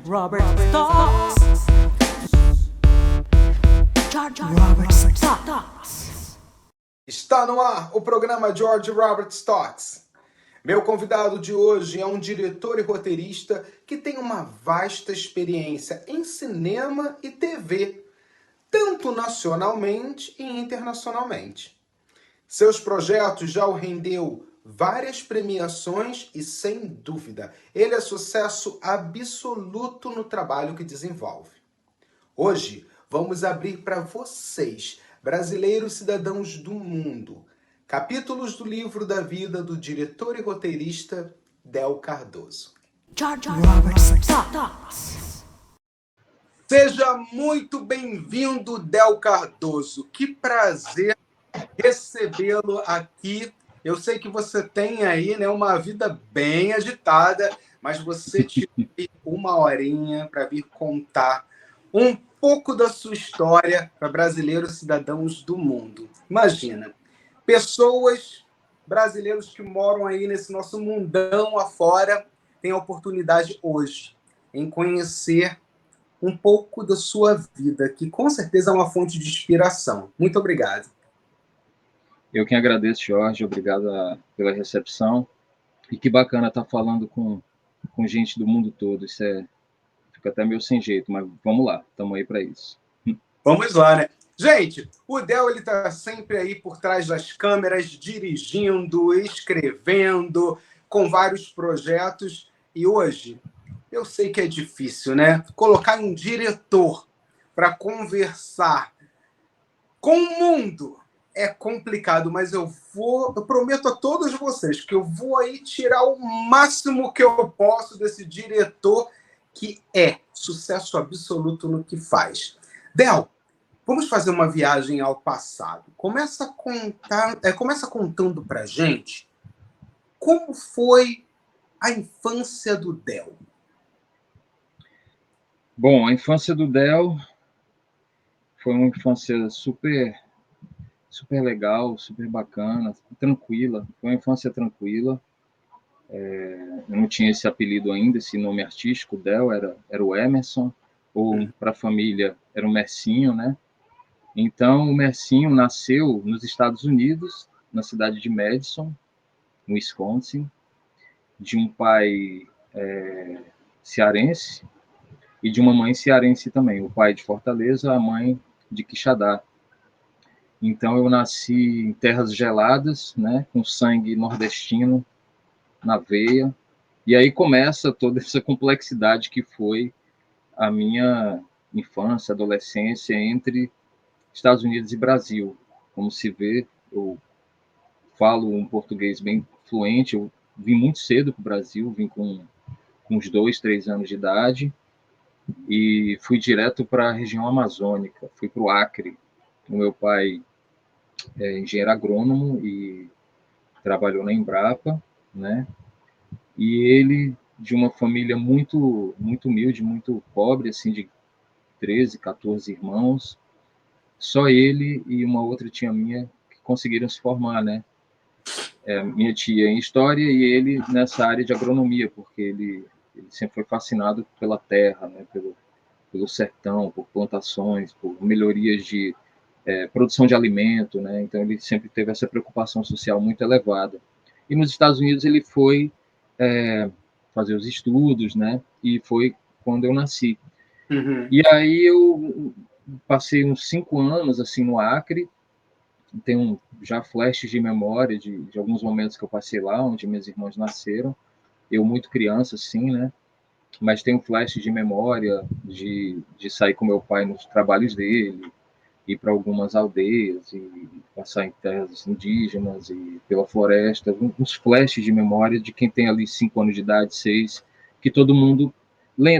Robert Stocks. Robert Stocks. Está no ar o programa George Robert Stocks. Meu convidado de hoje é um diretor e roteirista que tem uma vasta experiência em cinema e TV, tanto nacionalmente e internacionalmente. Seus projetos já o rendeu várias premiações e, sem dúvida, ele é sucesso absoluto no trabalho que desenvolve. Hoje, vamos abrir para vocês, brasileiros cidadãos do mundo, capítulos do livro da vida do diretor e roteirista Del Cardoso. George Robert Stocks. Seja muito bem-vindo, Del Cardoso. Que prazer recebê-lo aqui. Eu sei que você tem aí, né, uma vida bem agitada, mas você tirou uma horinha para vir contar um pouco da sua história para brasileiros cidadãos do mundo. Imagina, pessoas, brasileiros que moram aí nesse nosso mundão afora, têm a oportunidade hoje em conhecer um pouco da sua vida, que com certeza é uma fonte de inspiração. Muito obrigado. Eu que agradeço, Jorge, obrigado pela recepção. E que bacana estar falando com gente do mundo todo. Isso fica até meio sem jeito, mas vamos lá, estamos aí para isso. Vamos lá, né? Gente, o Del ele tá sempre aí por trás das câmeras, dirigindo, escrevendo, com vários projetos. E hoje, eu sei que é difícil, né? Colocar um diretor para conversar com o mundo é complicado, mas eu prometo a todos vocês que eu vou aí tirar o máximo que eu posso desse diretor que é sucesso absoluto no que faz. Del, vamos fazer uma viagem ao passado. Começa contando pra gente como foi a infância do Del. Bom, a infância do Del foi uma infância super legal, super bacana, tranquila. Foi uma infância tranquila. Eu não tinha esse apelido ainda, esse nome artístico. Del era o Emerson, ou para a família era o Mercinho, né? Então, o Mercinho nasceu nos Estados Unidos, na cidade de Madison, no Wisconsin, de um pai cearense e de uma mãe cearense também. O pai de Fortaleza, a mãe de Quixadá. Então, eu nasci em terras geladas, né, com sangue nordestino na veia. E aí começa toda essa complexidade que foi a minha infância, adolescência entre Estados Unidos e Brasil. Como se vê, eu falo um português bem fluente, eu vim muito cedo para o Brasil, vim com uns 2, 3 anos de idade, e fui direto para a região amazônica, fui para o Acre. O meu pai é engenheiro agrônomo e trabalhou na Embrapa, né? E ele, de uma família muito humilde, muito pobre, assim, de 13, 14 irmãos, só ele e uma outra tia minha que conseguiram se formar, né? Minha tia em História e ele nessa área de agronomia, porque ele sempre foi fascinado pela terra, né? Pelo sertão, por plantações, por melhorias de produção de alimento, né? Então ele sempre teve essa preocupação social muito elevada. E nos Estados Unidos ele foi fazer os estudos, né? E foi quando eu nasci. Uhum. E aí eu passei uns 5 anos assim no Acre. Tenho já flashes de memória de alguns momentos que eu passei lá, onde minhas irmãs nasceram. Eu muito criança, assim, né? Mas tenho flashes de memória de sair com meu pai nos trabalhos dele, ir para algumas aldeias e passar em terras indígenas e pela floresta, uns flashes de memória de quem tem ali 5 anos de idade, 6, que todo mundo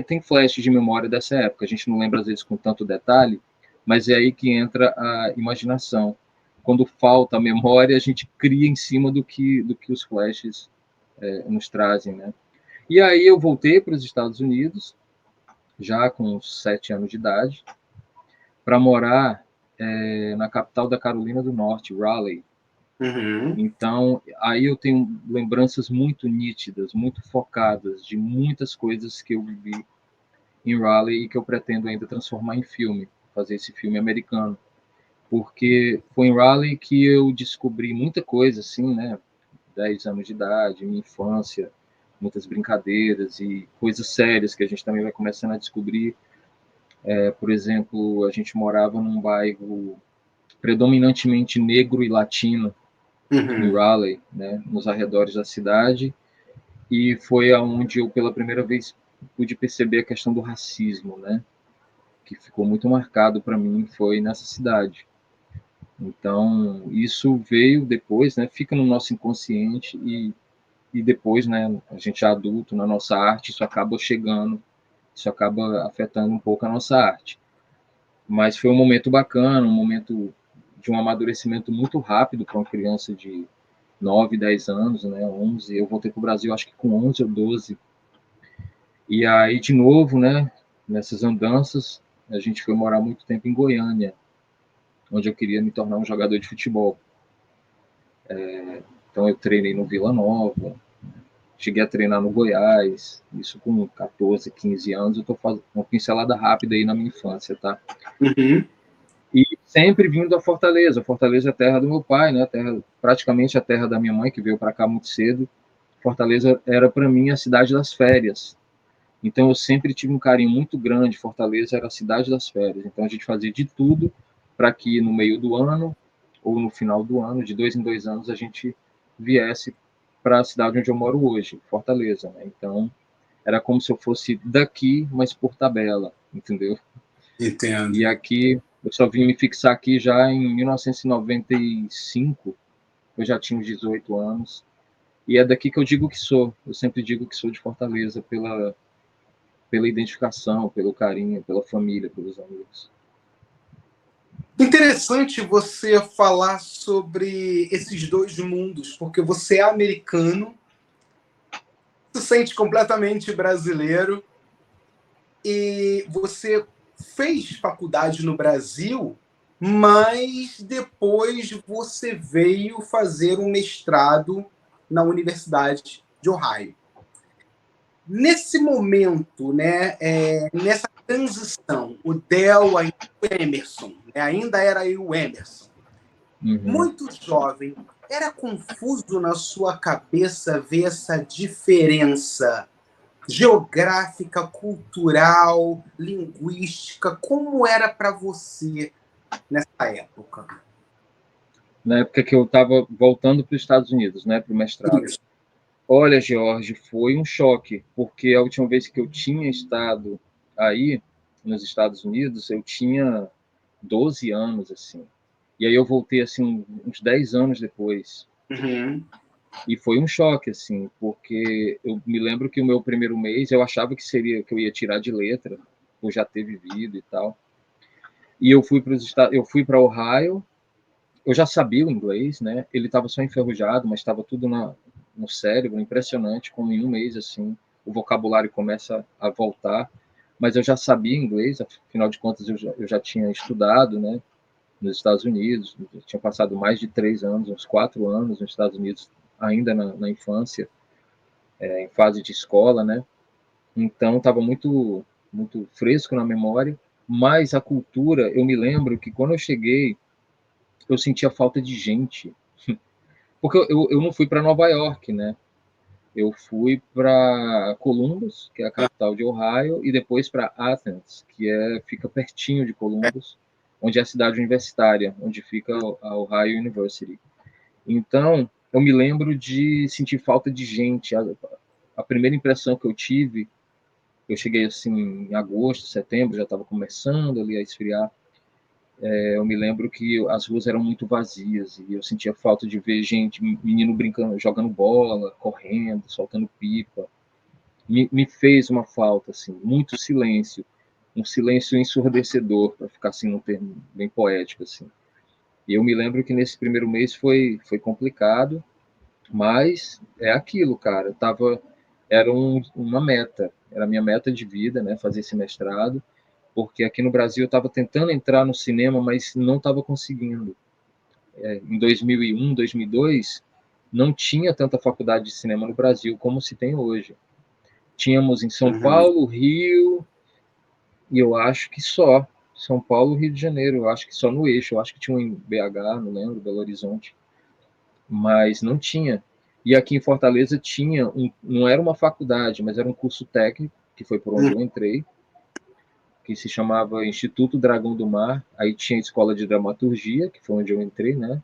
tem flashes de memória dessa época. A gente não lembra às vezes com tanto detalhe, mas é aí que entra a imaginação. Quando falta a memória, a gente cria em cima do que os flashes nos trazem, né? E aí eu voltei para os Estados Unidos, já com uns 7 anos de idade, para morar na capital da Carolina do Norte, Raleigh. Uhum. Então, aí eu tenho lembranças muito nítidas, muito focadas de muitas coisas que eu vivi em Raleigh e que eu pretendo ainda transformar em filme, fazer esse filme americano. Porque foi em Raleigh que eu descobri muita coisa, assim, né? 10 anos de idade, minha infância, muitas brincadeiras e coisas sérias que a gente também vai começando a descobrir. Por exemplo, a gente morava num bairro predominantemente negro e latino, em Uhum. Raleigh, né, nos arredores da cidade, e foi aonde eu pela primeira vez pude perceber a questão do racismo, né, que ficou muito marcado para mim, foi nessa cidade. Então, isso veio depois, né, fica no nosso inconsciente e depois, né, a gente é adulto, na nossa arte, isso acaba chegando, isso acaba afetando um pouco a nossa arte. Mas foi um momento bacana, um momento de um amadurecimento muito rápido para uma criança de 9, 10 anos, né, 11. Eu voltei para o Brasil, acho que com 11 ou 12. E aí, de novo, né, nessas andanças, a gente foi morar muito tempo em Goiânia, onde eu queria me tornar um jogador de futebol. Então, eu treinei no Vila Nova, cheguei a treinar no Goiás, isso com 14, 15 anos. Eu estou fazendo uma pincelada rápida aí na minha infância, tá? Uhum. E sempre vindo da Fortaleza. Fortaleza é a terra do meu pai, né? Praticamente a terra da minha mãe, que veio para cá muito cedo. Fortaleza era para mim a cidade das férias. Então eu sempre tive um carinho muito grande. Fortaleza era a cidade das férias. Então a gente fazia de tudo para que no meio do ano ou no final do ano, de 2 em 2 anos, a gente viesse para a cidade onde eu moro hoje, Fortaleza, né? Então era como se eu fosse daqui, mas por tabela, entendeu? Entendo. E aqui, eu só vim me fixar aqui já em 1995, eu já tinha uns 18 anos, e é daqui que eu digo que sou. Eu sempre digo que sou de Fortaleza pela identificação, pelo carinho, pela família, pelos amigos. Interessante você falar sobre esses dois mundos, porque você é americano, se sente completamente brasileiro e você fez faculdade no Brasil, mas depois você veio fazer um mestrado na Universidade de Ohio. Nesse momento, né, nessa transição, o Del ainda o Emerson, né, ainda era o Emerson, Uhum. muito jovem, era confuso na sua cabeça ver essa diferença geográfica, cultural, linguística? Como era para você nessa época? Na época que eu estava voltando para os Estados Unidos, né, para o mestrado. Isso. Olha, George, foi um choque, porque a última vez que eu tinha estado aí, nos Estados Unidos, eu tinha 12 anos, assim. E aí eu voltei, assim, uns 10 anos depois. Uhum. E foi um choque, assim, porque eu me lembro que o meu primeiro mês eu achava que eu ia tirar de letra, por já ter vivido e tal. E eu fui para Ohio, eu já sabia o inglês, né? Ele estava só enferrujado, mas estava tudo no cérebro, impressionante, como em um mês, assim, o vocabulário começa a voltar. Mas eu já sabia inglês, afinal de contas eu já tinha estudado, né? Nos Estados Unidos, eu tinha passado mais de 3 anos, uns 4 anos nos Estados Unidos, ainda na infância, em fase de escola, né? Então estava muito fresco na memória, mas a cultura, eu me lembro que quando eu cheguei, eu sentia falta de gente, porque eu não fui para Nova York, né? Eu fui para Columbus, que é a capital de Ohio, e depois para Athens, fica pertinho de Columbus, onde é a cidade universitária, onde fica a Ohio University. Então, eu me lembro de sentir falta de gente. A primeira impressão que eu tive, eu cheguei assim em agosto, setembro, já estava começando ali a esfriar. Eu me lembro que as ruas eram muito vazias e eu sentia falta de ver gente, menino brincando, jogando bola, correndo, soltando pipa. Me fez uma falta, assim, muito silêncio, um silêncio ensurdecedor, para ficar assim num termo bem poético, assim. E eu me lembro que nesse primeiro mês foi complicado, mas é aquilo, cara. Era uma meta, era a minha meta de vida, né, fazer esse mestrado, porque aqui no Brasil eu estava tentando entrar no cinema, mas não estava conseguindo. Em 2001, 2002, não tinha tanta faculdade de cinema no Brasil como se tem hoje. Tínhamos em São Uhum. Paulo, Rio, E eu acho que só São Paulo, Rio de Janeiro, eu acho que só no eixo, eu acho que tinha um em BH, não lembro, Belo Horizonte, mas não tinha. E aqui em Fortaleza tinha, não era uma faculdade, mas era um curso técnico, que foi por onde eu entrei, que se chamava Instituto Dragão do Mar. Aí tinha a escola de dramaturgia, que foi onde eu entrei, né?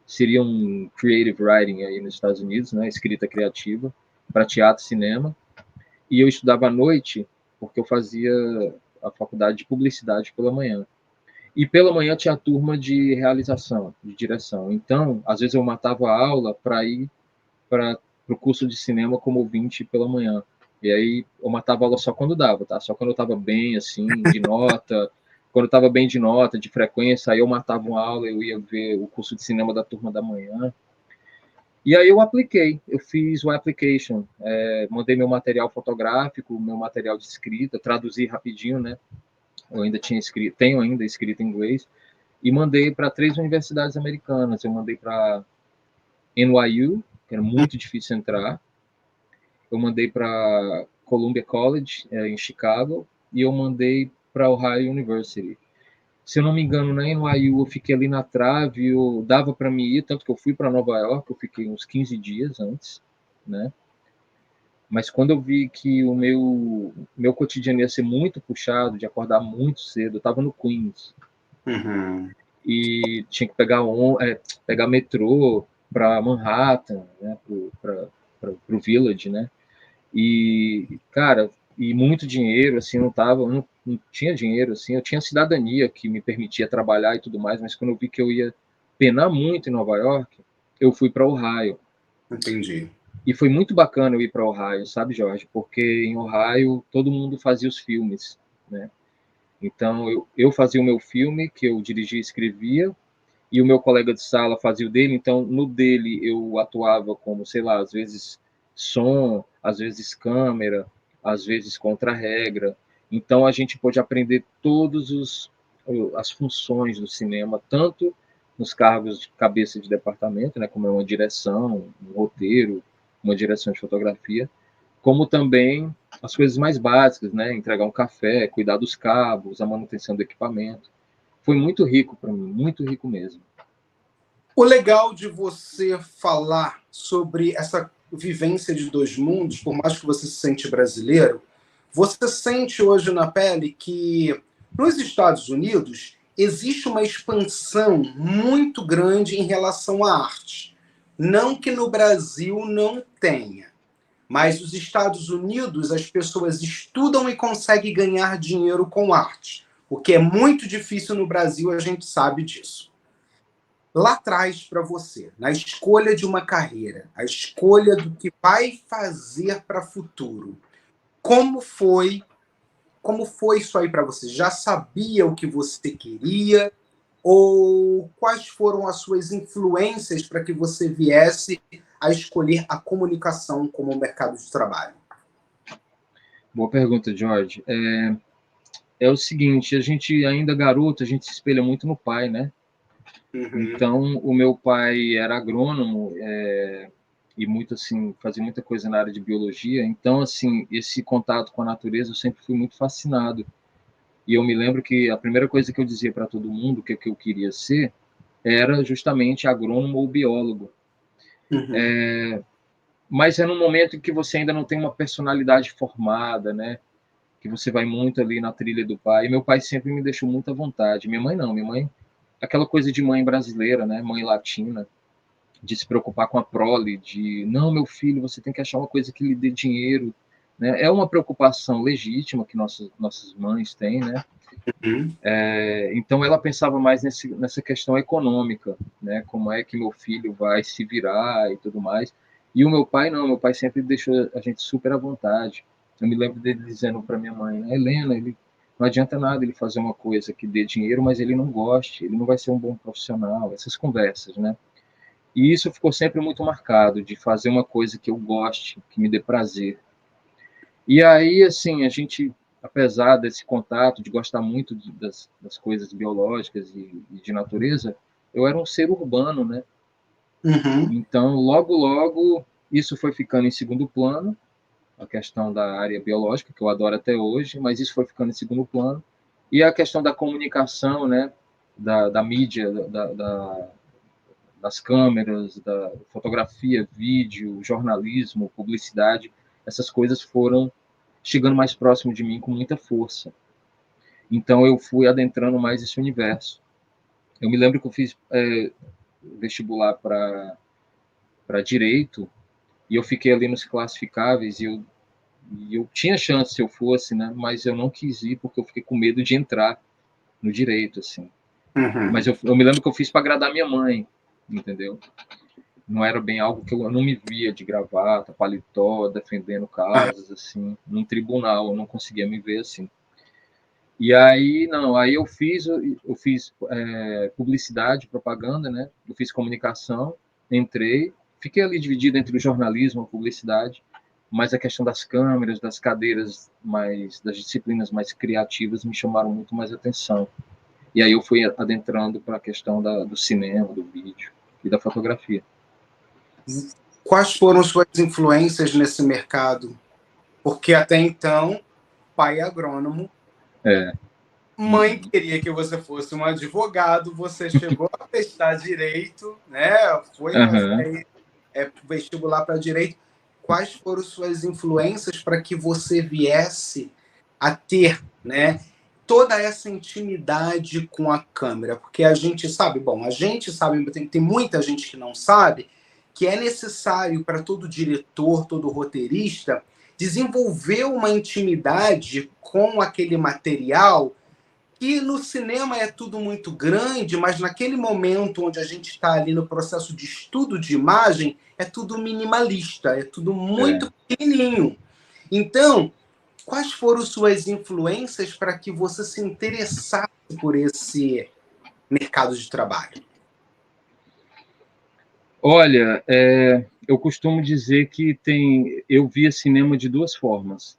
Seria um creative writing aí nos Estados Unidos, né? Escrita criativa para teatro e cinema. E eu estudava à noite, porque eu fazia a faculdade de publicidade pela manhã. E pela manhã tinha a turma de realização, de direção. Então, às vezes eu matava a aula para ir para o curso de cinema como ouvinte pela manhã. E aí eu matava a aula só quando dava, tá? Só quando eu estava bem, assim, de nota. Quando eu estava bem de nota, de frequência, aí eu matava uma aula, eu ia ver o curso de cinema da turma da manhã. E aí eu apliquei, eu fiz o application, mandei meu material fotográfico, meu material de escrita, traduzi rapidinho, né? Eu ainda tinha escrito, tenho ainda escrito em inglês, e mandei para 3 universidades americanas. Eu mandei para NYU, que era muito difícil entrar. Eu mandei para Columbia College, em Chicago, e eu mandei para Ohio University. Se eu não me engano, na NYU eu fiquei ali na trave, eu dava para mim ir, tanto que eu fui para Nova York, eu fiquei uns 15 dias antes, né? Mas quando eu vi que o meu cotidiano ia ser muito puxado, de acordar muito cedo, eu estava no Queens, Uhum. e tinha que pegar metrô para Manhattan, né, para o Village, né? E, cara, e muito dinheiro, assim, não tinha dinheiro, assim, eu tinha cidadania que me permitia trabalhar e tudo mais, mas quando eu vi que eu ia penar muito em Nova York, eu fui para Ohio. Entendi. E foi muito bacana eu ir para Ohio, sabe, Jorge? Porque em Ohio todo mundo fazia os filmes, né? Então eu fazia o meu filme, que eu dirigia e escrevia, e o meu colega de sala fazia o dele. Então no dele eu atuava como, sei lá, às vezes som, às vezes câmera, às vezes contra-regra. Então a gente pôde aprender as funções do cinema, tanto nos cargos de cabeça de departamento, né, como é uma direção, um roteiro, uma direção de fotografia, como também as coisas mais básicas, né, entregar um café, cuidar dos cabos, a manutenção do equipamento. Foi muito rico para mim, muito rico mesmo. O legal de você falar sobre essa vivência de dois mundos, por mais que você se sente brasileiro, você sente hoje na pele que nos Estados Unidos existe uma expansão muito grande em relação à arte. Não que no Brasil não tenha, mas nos Estados Unidos as pessoas estudam e conseguem ganhar dinheiro com arte. O que é muito difícil no Brasil, a gente sabe disso. Lá atrás para você, na escolha de uma carreira, a escolha do que vai fazer para o futuro, como foi, como foi isso aí para você? Já sabia o que você queria ou quais foram as suas influências para que você viesse a escolher a comunicação como mercado de trabalho? Boa pergunta, George. É o seguinte, a gente ainda garoto, a gente se espelha muito no pai, né? Uhum. Então, o meu pai era agrônomo, e muito assim, fazia muita coisa na área de biologia. Então, assim, esse contato com a natureza eu sempre fui muito fascinado. E eu me lembro que a primeira coisa que eu dizia para todo mundo que eu queria ser era justamente agrônomo ou biólogo. Uhum. Mas é num momento em que você ainda não tem uma personalidade formada, né? Que você vai muito ali na trilha do pai. E meu pai sempre me deixou muito à vontade. Minha mãe não, minha mãe, aquela coisa de mãe brasileira, né? Mãe latina, de se preocupar com a prole, de não, meu filho, você tem que achar uma coisa que lhe dê dinheiro, né? É uma preocupação legítima que nossas mães têm, né? Uhum. Então ela pensava mais nessa questão econômica, né? Como é que meu filho vai se virar e tudo mais. E o meu pai não, meu pai sempre deixou a gente super à vontade. Eu me lembro dele dizendo para minha mãe, né, Helena, ele não adianta nada ele fazer uma coisa que dê dinheiro, mas ele não goste, ele não vai ser um bom profissional. Essas conversas, né? E isso ficou sempre muito marcado, de fazer uma coisa que eu goste, que me dê prazer. E aí, assim, a gente, apesar desse contato, de gostar muito das coisas biológicas e de natureza, eu era um ser urbano, né? Uhum. Então, logo, logo, isso foi ficando em segundo plano. a questão da área biológica, que eu adoro até hoje, mas isso foi ficando em segundo plano. E a questão da comunicação, né, da mídia, das câmeras, da fotografia, vídeo, jornalismo, publicidade, essas coisas foram chegando mais próximo de mim com muita força. Então eu fui adentrando mais esse universo. Eu me lembro que eu fiz vestibular para direito e eu fiquei ali nos classificáveis e eu tinha chance se eu fosse, né? Mas eu não quis ir porque eu fiquei com medo de entrar no direito, assim. Uhum. Mas eu me lembro que eu fiz para agradar minha mãe, entendeu? Não era bem algo que eu não me via de gravata, paletó, defendendo causas, assim, num tribunal, eu não conseguia me ver assim. E aí, não, aí eu fiz publicidade, propaganda, né? Eu fiz comunicação, entrei, fiquei ali dividido entre o jornalismo e a publicidade, mas a questão das câmeras, das cadeiras, das disciplinas mais criativas me chamaram muito mais atenção. E aí eu fui adentrando para a questão do cinema, do vídeo e da fotografia. Quais foram suas influências nesse mercado? Porque até então, pai agrônomo, mãe queria que você fosse um advogado, você chegou a prestar direito, né? Foi fazer vestibular para direito. Quais foram suas influências para que você viesse a ter, né, toda essa intimidade com a câmera? Porque a gente sabe, tem muita gente que não sabe, que é necessário para todo diretor, todo roteirista, desenvolver uma intimidade com aquele material que no cinema é tudo muito grande, mas naquele momento onde a gente está ali no processo de estudo de imagem, é tudo minimalista, é tudo muito pequenininho. Então, quais foram suas influências para que você se interessasse por esse mercado de trabalho? Olha, eu costumo dizer que eu via cinema de duas formas.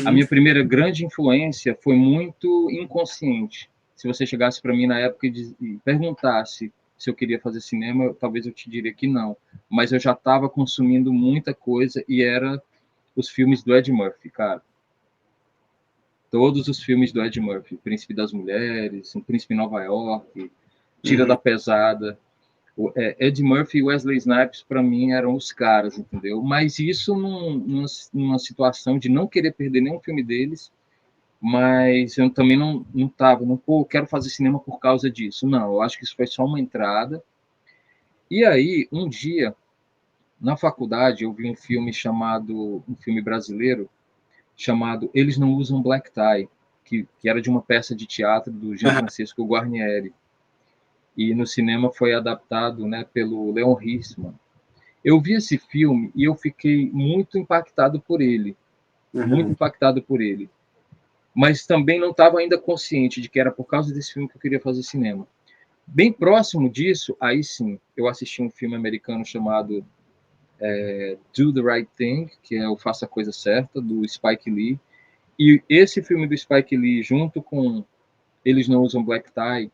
A minha primeira grande influência foi muito inconsciente. Se você chegasse para mim na época e perguntasse se eu queria fazer cinema, talvez eu te diria que não. Mas eu já estava consumindo muita coisa e era os filmes do Ed Murphy, cara. Todos os filmes do Ed Murphy. Príncipe das Mulheres, Um Príncipe em Nova York, Tira da Pesada. Ed Murphy e Wesley Snipes, para mim, eram os caras, entendeu? Mas isso numa situação de não querer perder nenhum filme deles, mas eu também não quero fazer cinema por causa disso. Não, eu acho que isso foi só uma entrada. E aí, um dia, na faculdade, eu vi um filme brasileiro, chamado Eles Não Usam Black Tie, que era de uma peça de teatro do Gianfrancesco Guarnieri. E no cinema foi adaptado, né, pelo Leon Hirschman. Eu vi esse filme e eu fiquei muito impactado por ele. Muito impactado por ele. Mas também não estava ainda consciente de que era por causa desse filme que eu queria fazer cinema. Bem próximo disso, aí sim, eu assisti um filme americano chamado Do the Right Thing, que é o Faça a Coisa Certa, do Spike Lee. E esse filme do Spike Lee, junto com Eles Não Usam Black Tie,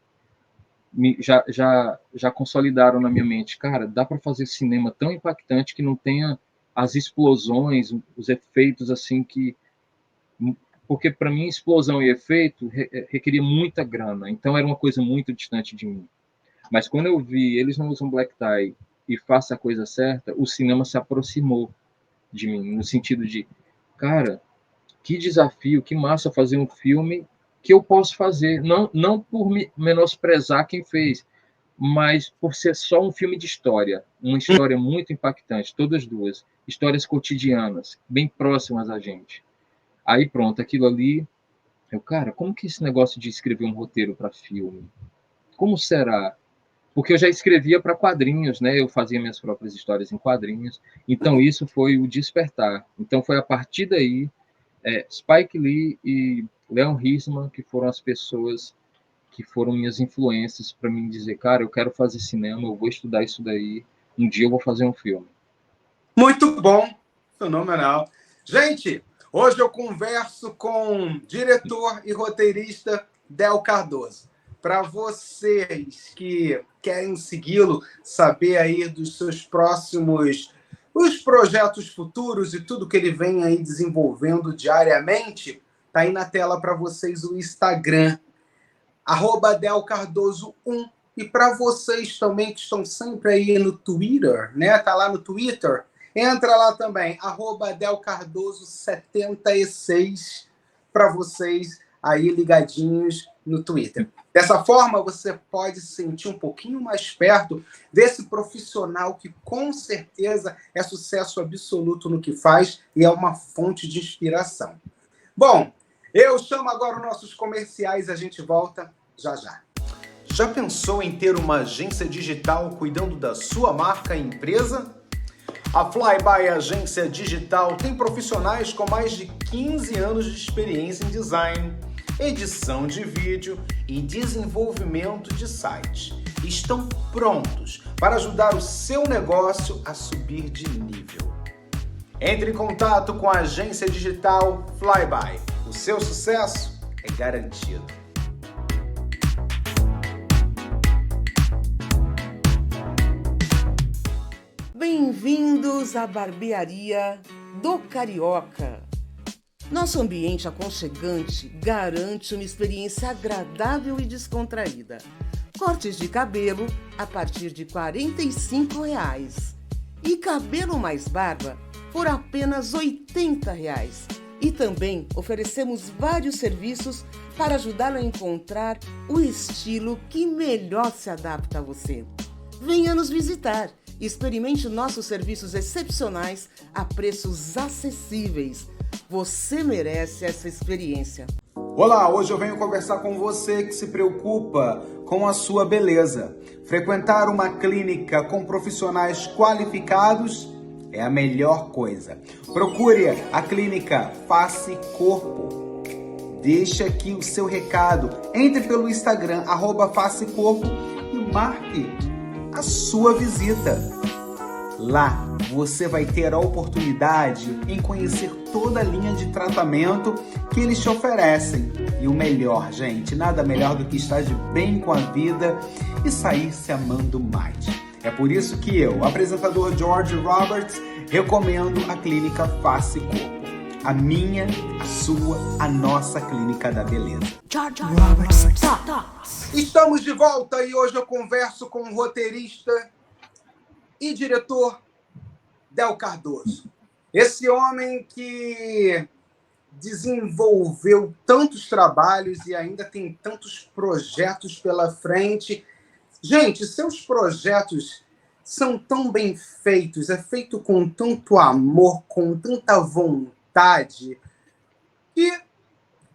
já consolidaram na minha mente. Cara, dá para fazer cinema tão impactante que não tenha as explosões, os efeitos assim que... Porque para mim explosão e efeito requeria muita grana, então era uma coisa muito distante de mim. Mas quando eu vi Eles Não Usam Black Tie e Faça a Coisa Certa, o cinema se aproximou de mim, no sentido de, cara, que desafio, que massa fazer um filme que eu posso fazer, não por menosprezar quem fez, mas por ser só um filme de história, uma história muito impactante, todas duas, histórias cotidianas, bem próximas a gente. Aí pronto, aquilo ali, cara, como que esse negócio de escrever um roteiro para filme? Como será? Porque eu já escrevia para quadrinhos, né? Eu fazia minhas próprias histórias em quadrinhos, então isso foi o despertar. Então foi a partir daí, Spike Lee e Leon Hirschman, que foram as pessoas que foram minhas influências para mim dizer, cara, eu quero fazer cinema, eu vou estudar isso daí, um dia eu vou fazer um filme. Muito bom, fenomenal. Gente, hoje eu converso com diretor e roteirista Del Cardoso. Para vocês que querem segui-lo, saber aí dos seus próximos Os projetos futuros e tudo que ele vem aí desenvolvendo diariamente, tá aí na tela para vocês o Instagram, @delcardoso1. E para vocês também que estão sempre aí no Twitter, né? Tá lá no Twitter, entra lá também, @delcardoso76, para vocês aí ligadinhos no Twitter. Dessa forma, você pode se sentir um pouquinho mais perto desse profissional que, com certeza, é sucesso absoluto no que faz e é uma fonte de inspiração. Bom, eu chamo agora os nossos comerciais e a gente volta já já. Já pensou em ter uma agência digital cuidando da sua marca e empresa? A Flyby Agência Digital tem profissionais com mais de 15 anos de experiência em design, edição de vídeo e desenvolvimento de sites. Estão prontos para ajudar o seu negócio a subir de nível. Entre em contato com a agência digital Flyby. O seu sucesso é garantido. Bem-vindos à barbearia do Carioca. Nosso ambiente aconchegante garante uma experiência agradável e descontraída. Cortes de cabelo a partir de R$ 45,00 e cabelo mais barba por apenas R$ 80,00. E também oferecemos vários serviços para ajudá-lo a encontrar o estilo que melhor se adapta a você. Venha nos visitar. Experimente nossos serviços excepcionais a preços acessíveis. Você merece essa experiência. Olá, hoje eu venho conversar com você que se preocupa com a sua beleza. Frequentar uma clínica com profissionais qualificados é a melhor coisa. Procure a clínica Face Corpo. Deixe aqui o seu recado. Entre pelo Instagram, @facecorpo e marque a sua visita. Lá você vai ter a oportunidade em conhecer toda a linha de tratamento que eles te oferecem. E o melhor, gente, nada melhor do que estar de bem com a vida e sair se amando mais. É por isso que eu, apresentador George Roberts, recomendo a clínica Face Corpo. A minha, a sua, a nossa clínica da beleza. George Roberts Talks. Estamos de volta e hoje eu converso com o roteirista e diretor Del Cardoso. Esse homem que desenvolveu tantos trabalhos e ainda tem tantos projetos pela frente. Gente, seus projetos são tão bem feitos, é feito com tanto amor, com tanta vontade, que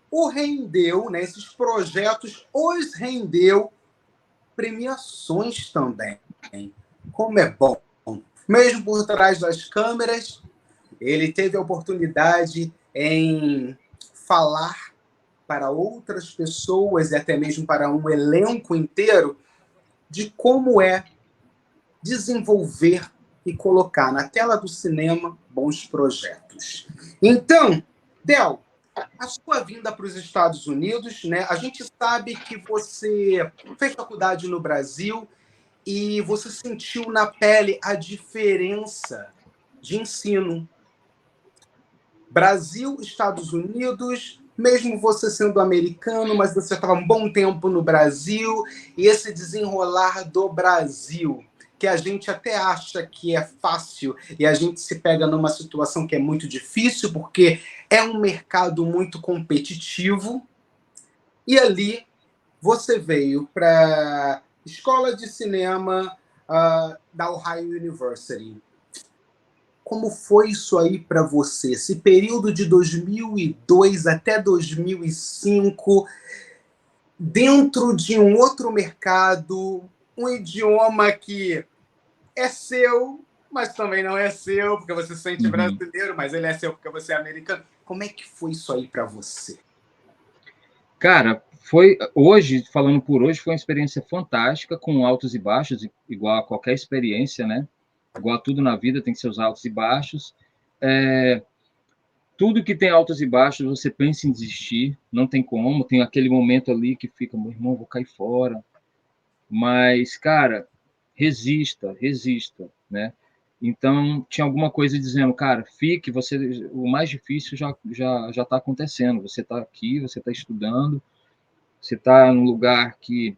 o rendeu, né? Esses projetos os rendeu premiações também. Como é bom. Mesmo por trás das câmeras, ele teve a oportunidade em falar para outras pessoas e até mesmo para um elenco inteiro de como é desenvolver e colocar na tela do cinema bons projetos. Então, Del, a sua vinda para os Estados Unidos, né? A gente sabe que você fez faculdade no Brasil e você sentiu na pele a diferença de ensino. Brasil, Estados Unidos, mesmo você sendo americano, mas você estava um bom tempo no Brasil, e esse desenrolar do Brasil, que a gente até acha que é fácil, e a gente se pega numa situação que é muito difícil, porque é um mercado muito competitivo, e ali você veio para Escola de Cinema da Ohio University. Como foi isso aí para você? Esse período de 2002 até 2005, dentro de um outro mercado, um idioma que é seu, mas também não é seu, porque você se sente brasileiro, mas ele é seu porque você é americano. Como é que foi isso aí para você? Cara, foi hoje, falando por hoje, foi uma experiência fantástica, com altos e baixos, igual a qualquer experiência, né? Igual a tudo na vida, tem seus altos e baixos. Tudo que tem altos e baixos, você pensa em desistir, não tem como, tem aquele momento ali que fica, meu irmão, vou cair fora. Mas, cara, resista, né? Então, tinha alguma coisa dizendo, cara, fique, o mais difícil já está acontecendo. Você está aqui, você está estudando, você está num lugar que,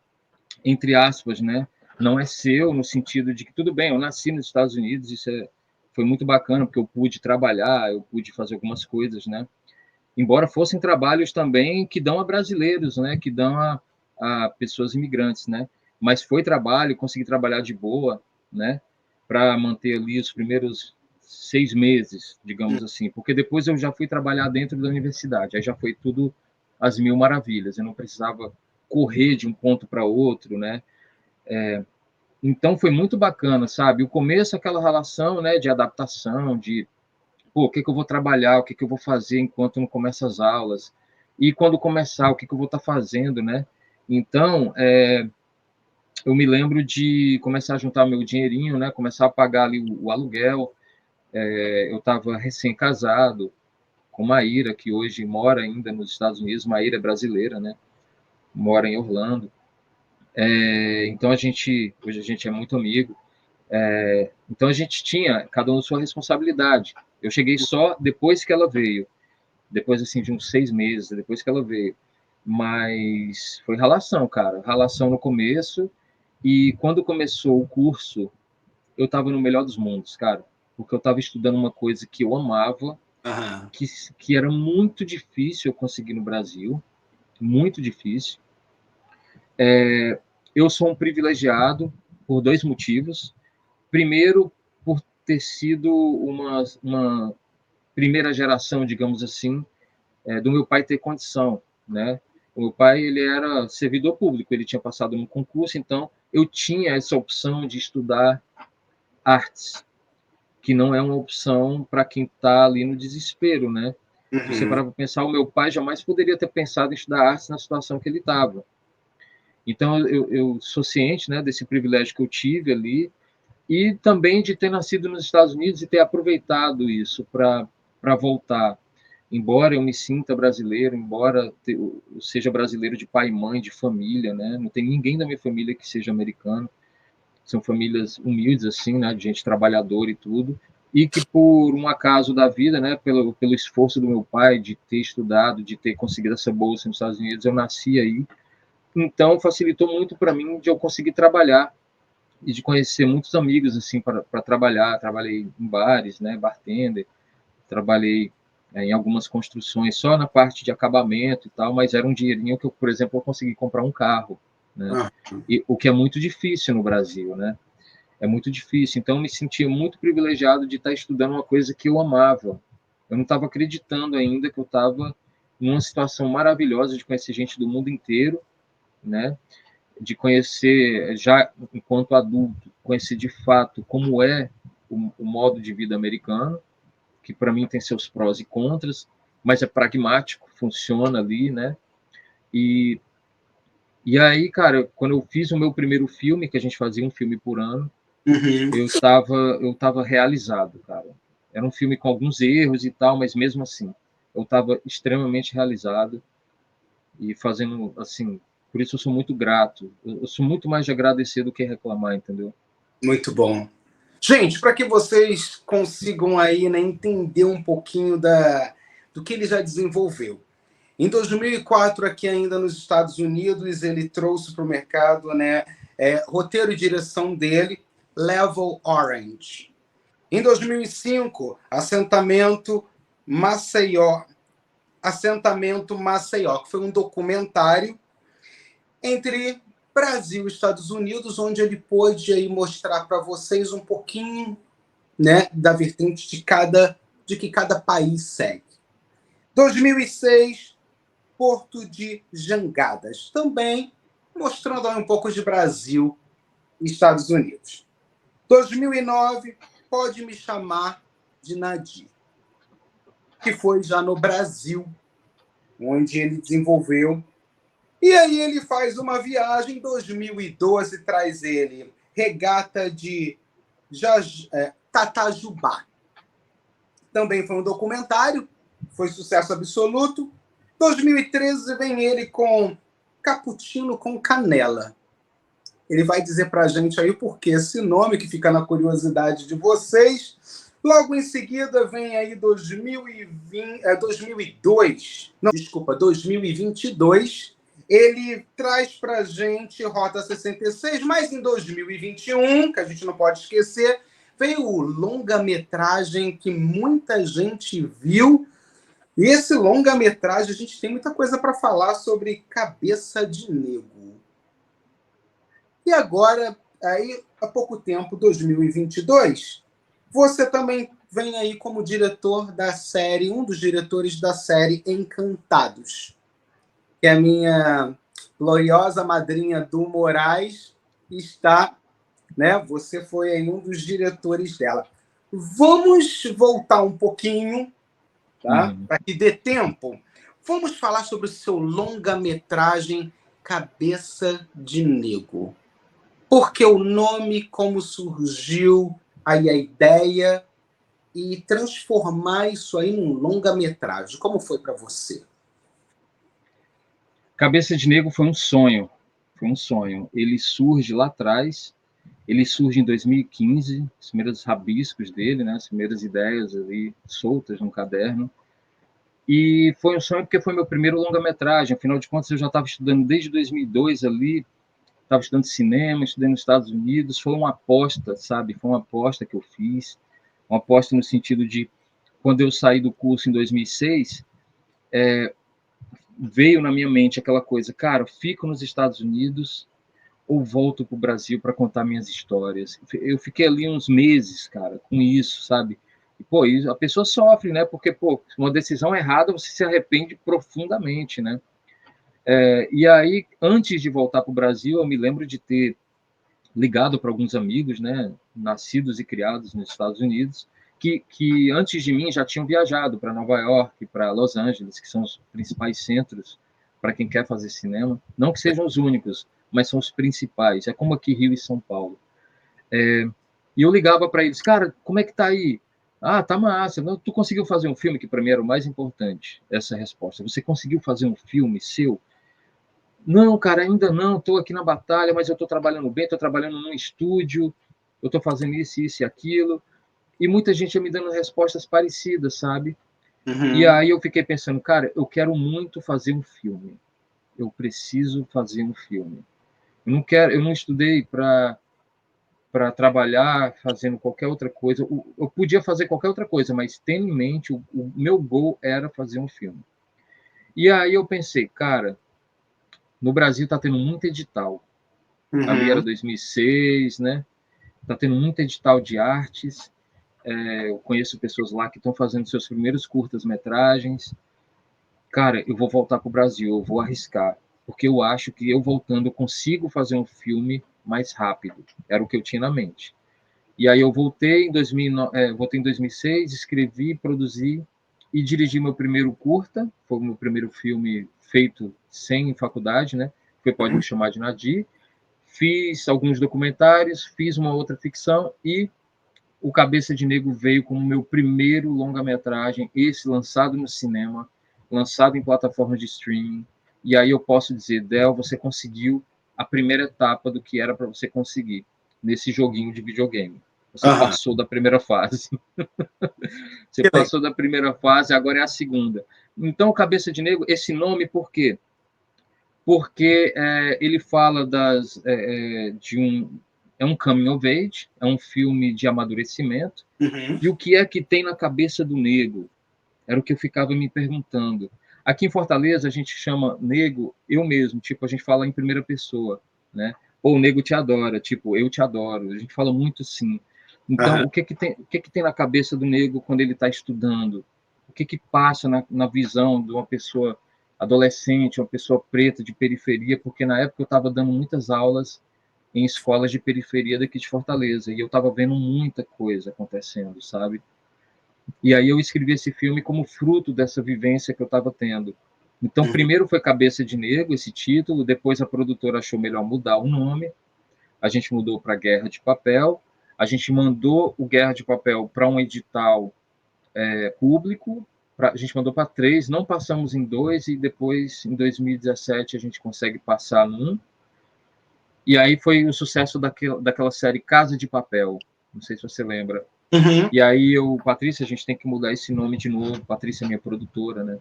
entre aspas, né, não é seu, no sentido de que, tudo bem, eu nasci nos Estados Unidos, foi muito bacana, porque eu pude trabalhar, eu pude fazer algumas coisas, né? Embora fossem trabalhos também que dão a brasileiros, né, que dão a pessoas imigrantes, né? Mas foi trabalho, consegui trabalhar de boa, né, para manter ali os primeiros 6 meses, digamos assim, porque depois eu já fui trabalhar dentro da universidade, aí já foi tudo às mil maravilhas, eu não precisava correr de um ponto para outro, né? Então foi muito bacana, sabe? O começo, aquela relação, né, de adaptação, de pô, o que que eu vou trabalhar, o que que eu vou fazer enquanto não começa as aulas, e quando começar, o que que eu vou estar fazendo, né? Então, eu me lembro de começar a juntar meu dinheirinho, né? Começar a pagar ali o aluguel. Eu estava recém-casado com Maíra, que hoje mora ainda nos Estados Unidos. Maíra é brasileira, né? Mora em Orlando. Então hoje a gente é muito amigo. Então a gente tinha cada um sua responsabilidade. Eu cheguei só depois que ela veio, depois assim de uns 6 meses, depois que ela veio. Mas foi ralação, cara, ralação no começo. E quando começou o curso, eu estava no melhor dos mundos, cara, porque eu estava estudando uma coisa que eu amava, Aham. que era muito difícil eu conseguir no Brasil, muito difícil. Eu sou um privilegiado por 2 motivos. Primeiro, por ter sido uma primeira geração, digamos assim, do meu pai ter condição, né? O meu pai, ele era servidor público, ele tinha passado no concurso, então eu tinha essa opção de estudar artes, que não é uma opção para quem está ali no desespero, né? Se você Uhum. parar para pensar, o meu pai jamais poderia ter pensado em estudar artes na situação que ele estava. Então, eu sou ciente, né, desse privilégio que eu tive ali, e também de ter nascido nos Estados Unidos e ter aproveitado isso para voltar. Embora eu me sinta brasileiro, embora eu seja brasileiro de pai e mãe, de família, né? Não tem ninguém da minha família que seja americano. São famílias humildes, assim, né? De gente trabalhadora e tudo. E que, por um acaso da vida, né? Pelo esforço do meu pai de ter estudado, de ter conseguido essa bolsa nos Estados Unidos, eu nasci aí. Então, facilitou muito para mim de eu conseguir trabalhar e de conhecer muitos amigos assim para trabalhar. Trabalhei em bares, né, bartender, trabalhei em algumas construções só na parte de acabamento e tal, mas era um dinheirinho que eu, por exemplo, eu consegui comprar um carro, né? Aham. E o que é muito difícil no Brasil, né? É muito difícil. Então eu me sentia muito privilegiado de estar estudando uma coisa que eu amava. Eu não estava acreditando ainda que eu estava numa situação maravilhosa de conhecer gente do mundo inteiro, né? De conhecer, já enquanto adulto, conhecer de fato como é o modo de vida americano, que para mim tem seus prós e contras, mas é pragmático, funciona ali, né? E, e aí, cara, quando eu fiz o meu primeiro filme, que a gente fazia um filme por ano, Uhum. eu tava realizado, cara. Era um filme com alguns erros e tal, mas mesmo assim, eu estava extremamente realizado e fazendo, assim, por isso eu sou muito grato. Eu sou muito mais de agradecer do que reclamar, entendeu? Muito bom. Gente, para que vocês consigam aí, né, entender um pouquinho do que ele já desenvolveu. Em 2004, aqui ainda nos Estados Unidos, ele trouxe para o mercado, né, roteiro e direção dele, Level Orange. Em 2005, Assentamento Maceió, que foi um documentário entre Brasil e Estados Unidos, onde ele pôde aí mostrar para vocês um pouquinho, né, da vertente de que cada país segue. 2006, Porto de Jangadas, também mostrando aí um pouco de Brasil e Estados Unidos. 2009, Pode Me Chamar de Nadir, que foi já no Brasil, onde ele desenvolveu. E aí ele faz uma viagem, em 2012 traz ele Regata de Tatajubá. Também foi um documentário, foi sucesso absoluto. 2013 vem ele com Cappuccino com Canela. Ele vai dizer para a gente aí o porquê esse nome, que fica na curiosidade de vocês. Logo em seguida vem aí 2002, não, desculpa, 2022. Ele traz para a gente Rota 66, mas em 2021, que a gente não pode esquecer, veio o longa-metragem que muita gente viu. E esse longa-metragem, a gente tem muita coisa para falar sobre Cabeça de Negro. E agora, aí, há pouco tempo, 2022, você também vem aí como diretor da série, um dos diretores da série Encantados, que a minha gloriosa madrinha Du Moraes está, né? Você foi aí um dos diretores dela. Vamos voltar um pouquinho, tá? Para que dê tempo. Vamos falar sobre o seu longa-metragem Cabeça de Negro. Porque o nome, como surgiu aí a ideia e transformar isso aí num longa-metragem. Como foi para você? Cabeça de Negro foi um sonho. Foi um sonho. Ele surge lá atrás. Ele surge em 2015, os primeiros rabiscos dele, né, as primeiras ideias ali soltas no caderno. E foi um sonho porque foi meu primeiro longa-metragem. Afinal de contas, eu já estava estudando desde 2002 ali, estava estudando cinema, estudei nos Estados Unidos. Foi uma aposta, sabe? Foi uma aposta que eu fiz. Uma aposta no sentido de, quando eu saí do curso em 2006, veio na minha mente aquela coisa, cara, fico nos Estados Unidos ou volto para o Brasil para contar minhas histórias. Eu fiquei ali uns meses, cara, com isso, sabe? E, pô, a pessoa sofre, né? Porque, pô, uma decisão errada, você se arrepende profundamente, né? E aí, antes de voltar para o Brasil, eu me lembro de ter ligado para alguns amigos, né, nascidos e criados nos Estados Unidos, que antes de mim já tinham viajado para Nova York, para Los Angeles, que são os principais centros para quem quer fazer cinema. Não que sejam os únicos, mas são os principais. É como aqui Rio e São Paulo. E eu ligava para eles, cara, como é que tá aí? Ah, tá massa. Tu conseguiu fazer um filme, que para mim era o mais importante, essa resposta. Você conseguiu fazer um filme seu? Não, cara, ainda não, estou aqui na batalha, mas eu estou trabalhando bem, estou trabalhando num estúdio, eu estou fazendo isso e aquilo. E muita gente ia me dando respostas parecidas, sabe? E aí eu fiquei pensando, cara, eu quero muito fazer um filme. Eu preciso fazer um filme. Eu não estudei para trabalhar fazendo qualquer outra coisa. Eu podia fazer qualquer outra coisa, mas tendo em mente, o meu goal era fazer um filme. E aí eu pensei, cara, no Brasil está tendo muito edital. Ali era 2006, né? Está tendo muito edital de artes. Eu conheço pessoas lá que estão fazendo seus primeiros curtas-metragens. Cara, eu vou voltar para o Brasil, eu vou arriscar, porque eu acho que eu voltando eu consigo fazer um filme mais rápido. Era o que eu tinha na mente. E aí eu voltei em 2006, escrevi, produzi e dirigi meu primeiro curta. Foi o meu primeiro filme feito sem faculdade, né? Você pode me chamar de Nadir. Fiz alguns documentários, fiz uma outra ficção e o Cabeça de Negro veio como meu primeiro longa-metragem, esse lançado no cinema, lançado em plataformas de streaming. E aí eu posso dizer, Del, você conseguiu a primeira etapa do que era para você conseguir nesse joguinho de videogame. Você passou da primeira fase. Você passou da primeira fase, agora é a segunda. Então, Cabeça de Negro, esse nome, por quê? Porque ele fala é um coming of age, é um filme de amadurecimento, e o que é que tem na cabeça do negro? Era o que eu ficava me perguntando. Aqui em Fortaleza, a gente chama negro, eu mesmo, tipo, a gente fala em primeira pessoa, né? Ou o negro te adora, tipo, eu te adoro. A gente fala muito assim. Então, o que tem na cabeça do negro quando ele está estudando? O que passa na visão de uma pessoa adolescente, uma pessoa preta de periferia? Porque na época eu estava dando muitas aulas em escolas de periferia daqui de Fortaleza e eu estava vendo muita coisa acontecendo, sabe? E aí eu escrevi esse filme como fruto dessa vivência que eu estava tendo. Então, primeiro foi Cabeça de Negro, esse título, depois a produtora achou melhor mudar o nome, a gente mudou para Guerra de Papel, a gente mandou o Guerra de Papel para um edital público, a gente mandou para 3, não passamos em 2, e depois, em 2017, a gente consegue passar num. E aí foi o sucesso daquela série Casa de Papel, não sei se você lembra. Uhum. E aí Patrícia, a gente tem que mudar esse nome de novo. Patrícia é minha produtora, né?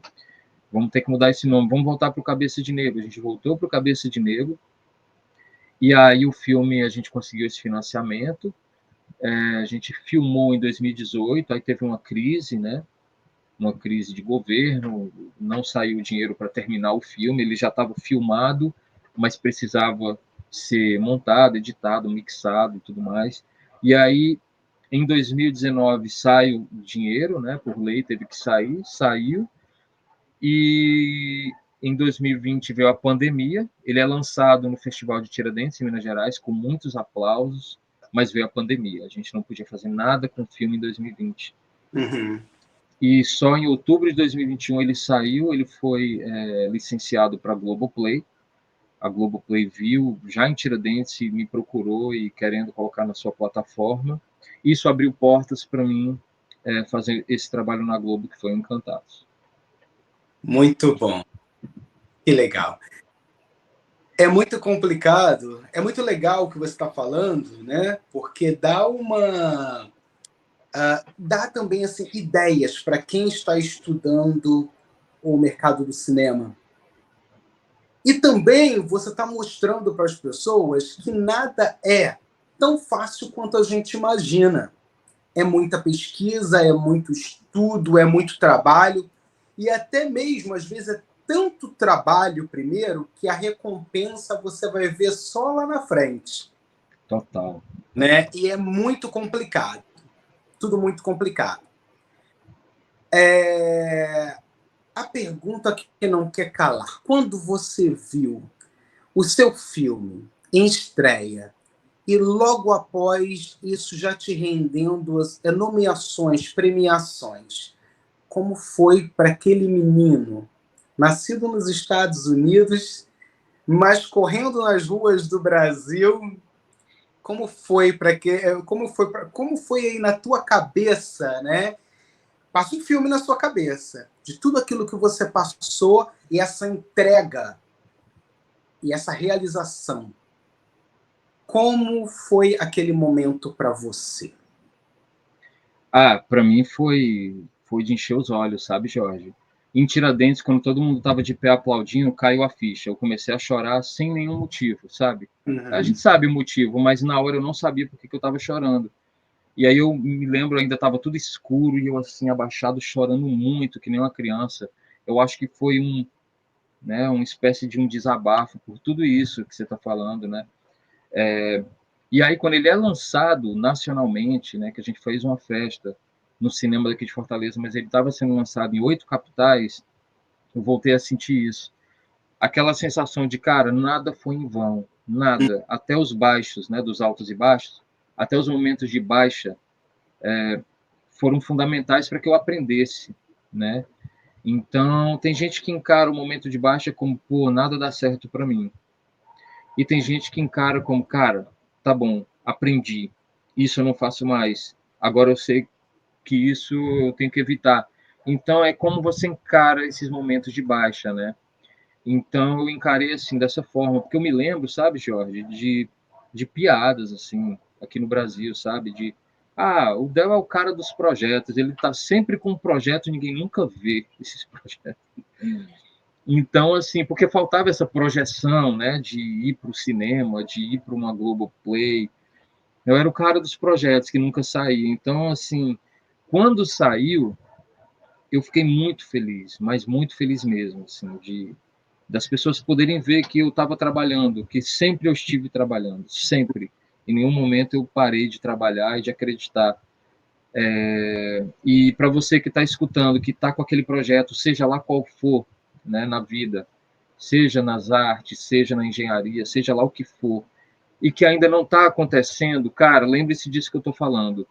Vamos ter que mudar esse nome, vamos voltar para o Cabeça de Negro. A gente voltou para o Cabeça de Negro, e aí o filme, a gente conseguiu esse financiamento, a gente filmou em 2018, aí teve uma crise, né? Uma crise de governo, não saiu dinheiro para terminar o filme, ele já estava filmado, mas precisava ser montado, editado, mixado e tudo mais. E aí, em 2019, sai o dinheiro, né? Por lei teve que sair, saiu. E em 2020 veio a pandemia. Ele é lançado no Festival de Tiradentes, em Minas Gerais, com muitos aplausos, mas veio a pandemia. A gente não podia fazer nada com o filme em 2020. Uhum. E só em outubro de 2021 ele saiu, ele foi licenciado para a Globoplay. A Globoplay viu, já em Tiradentes, me procurou e querendo colocar na sua plataforma. Isso abriu portas para mim fazer esse trabalho na Globo, que foi Encantados. Muito bom. Que legal. É muito complicado, é muito legal o que você está falando, né? Porque dá também assim, ideias para quem está estudando o mercado do cinema. E também você está mostrando para as pessoas que nada é tão fácil quanto a gente imagina. É muita pesquisa, é muito estudo, é muito trabalho, e até mesmo, às vezes, é tanto trabalho primeiro que a recompensa você vai ver só lá na frente. Total. Né? E é muito complicado. Tudo muito complicado. A pergunta que não quer calar. Quando você viu o seu filme em estreia e logo após isso já te rendendo as nomeações, premiações, como foi para aquele menino nascido nos Estados Unidos, mas correndo nas ruas do Brasil? Como foi aí na tua cabeça, né? Passa um filme na sua cabeça de tudo aquilo que você passou e essa entrega e essa realização. Como foi aquele momento para você? Para mim foi de encher os olhos, sabe, Jorge? Em Tiradentes, quando todo mundo estava de pé aplaudindo, caiu a ficha. Eu comecei a chorar sem nenhum motivo, sabe? Uhum. A gente sabe o motivo, mas na hora eu não sabia por que eu estava chorando. E aí eu me lembro, ainda estava tudo escuro e eu assim, abaixado, chorando muito, que nem uma criança. Eu acho que foi uma espécie de um desabafo por tudo isso que você está falando, né? E aí, quando ele é lançado nacionalmente, né, que a gente fez uma festa no cinema daqui de Fortaleza, mas ele estava sendo lançado em 8 capitais, eu voltei a sentir isso. Aquela sensação de, cara, nada foi em vão, nada. Até os baixos, né, dos altos e baixos, até os momentos de baixa, foram fundamentais para que eu aprendesse, né? Então, tem gente que encara o momento de baixa como, pô, nada dá certo para mim. E tem gente que encara como, cara, tá bom, aprendi, isso eu não faço mais, agora eu sei que isso eu tenho que evitar. Então, é como você encara esses momentos de baixa, né? Então, eu encarei assim, dessa forma, porque eu me lembro, sabe, Jorge, de piadas, assim, aqui no Brasil, sabe, o Del é o cara dos projetos, ele tá sempre com um projeto, ninguém nunca vê esses projetos. Então, assim, porque faltava essa projeção, né, de ir para o cinema, de ir para uma Globoplay. Eu era o cara dos projetos que nunca saía. Então, assim, quando saiu, eu fiquei muito feliz, mas muito feliz mesmo, assim, das pessoas poderem ver que eu estava trabalhando, que sempre eu estive trabalhando, sempre. Em nenhum momento eu parei de trabalhar e de acreditar. E para você que está escutando, que está com aquele projeto, seja lá qual for, né, na vida, seja nas artes, seja na engenharia, seja lá o que for, e que ainda não está acontecendo, cara, lembre-se disso que eu estou falando.